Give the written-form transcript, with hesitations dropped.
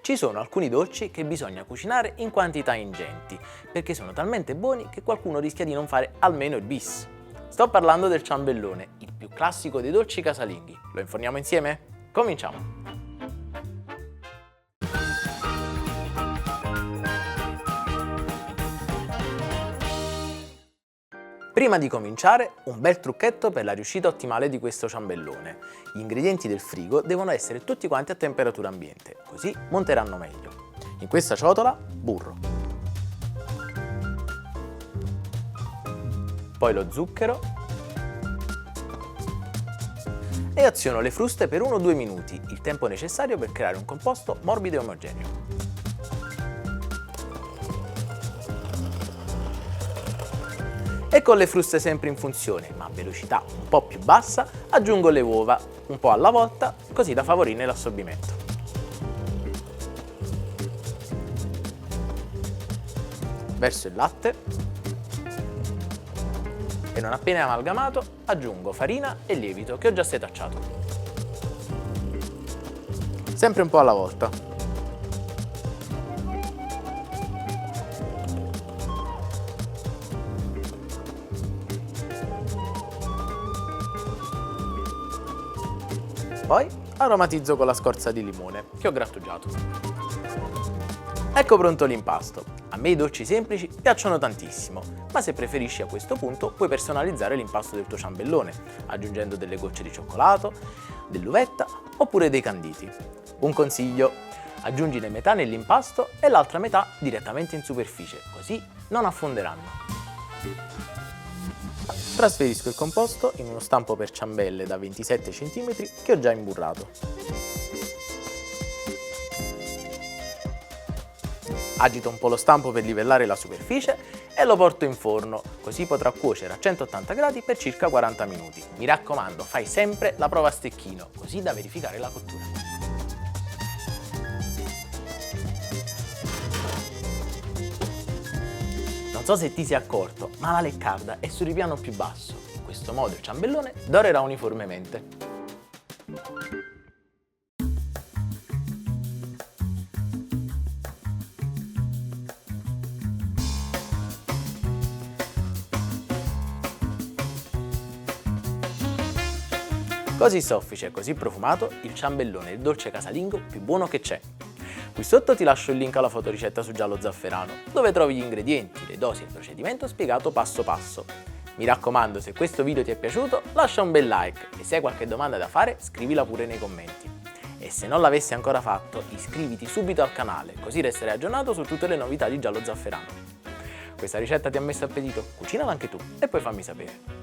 Ci sono alcuni dolci che bisogna cucinare in quantità ingenti, perché sono talmente buoni che qualcuno rischia di non fare almeno il bis. Sto parlando del ciambellone, il più classico dei dolci casalinghi. Lo inforniamo insieme? Cominciamo! Prima di cominciare, un bel trucchetto per la riuscita ottimale di questo ciambellone. Gli ingredienti del frigo devono essere tutti quanti a temperatura ambiente, così monteranno meglio. In questa ciotola, burro. Poi lo zucchero. E aziono le fruste per 1-2 minuti, il tempo necessario per creare un composto morbido e omogeneo. E con le fruste sempre in funzione, ma a velocità un po' più bassa, aggiungo le uova, un po' alla volta, così da favorirne l'assorbimento. Verso il latte e non appena amalgamato aggiungo farina e lievito che ho già setacciato. Sempre un po' alla volta. Poi aromatizzo con la scorza di limone che ho grattugiato. Ecco pronto l'impasto. A me i dolci semplici piacciono tantissimo, ma se preferisci a questo punto puoi personalizzare l'impasto del tuo ciambellone, aggiungendo delle gocce di cioccolato, dell'uvetta oppure dei canditi. Un consiglio: aggiungine metà nell'impasto e l'altra metà direttamente in superficie, così non affonderanno. Trasferisco il composto in uno stampo per ciambelle da 27 cm che ho già imburrato. Agito un po' lo stampo per livellare la superficie e lo porto in forno, così potrà cuocere a 180 gradi per circa 40 minuti. Mi raccomando, fai sempre la prova a stecchino, così da verificare la cottura. Non so se ti sei accorto, ma la leccarda è sul ripiano più basso. In questo modo il ciambellone dorerà uniformemente. Così soffice e così profumato, il ciambellone è il dolce casalingo più buono che c'è. Qui sotto ti lascio il link alla fotoricetta su Giallo Zafferano, dove trovi gli ingredienti, le dosi e il procedimento spiegato passo passo. Mi raccomando, se questo video ti è piaciuto, lascia un bel like e se hai qualche domanda da fare, scrivila pure nei commenti. E se non l'avessi ancora fatto, iscriviti subito al canale, così resterai aggiornato su tutte le novità di Giallo Zafferano. Questa ricetta ti ha messo appetito? Cucinala anche tu e poi fammi sapere.